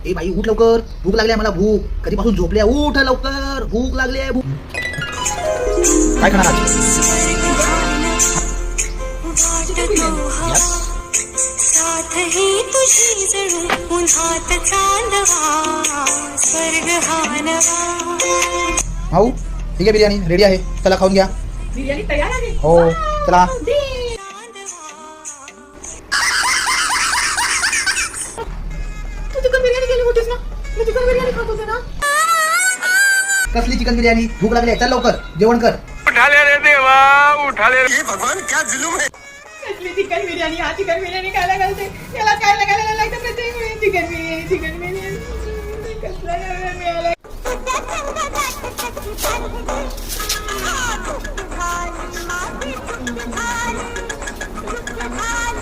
ए बाई उठ लवकर, भूक लागली आहे मला. भूक कधीपासून झोपले. उठ लवकर, भूक लागली आहे. काय खाणार आज? भाऊ ठीक आहे, बिर्याणी रेडी आहे, चला खाऊन घ्या. बिर्याणी तयार आहे. हो चला. तू चिकन बिर्याणी केली होतीस ना, मी चिकन बिर्याणी खात होते ना. कसली चिकन बिर्याणी? भूक लागली आहे, चल लवकर जेवण कर. उठा ले रे देवा, उठा ले. ये भगवान क्या जुलूम है. कसली चिकन बिर्याणी? हा चिकन बिर्याणी खायला घालते, याला काय लागायला लागतं प्रत्येक वेळी. चिकन बिर्याणी, चिकन बिर्याणी कसला मिळाला.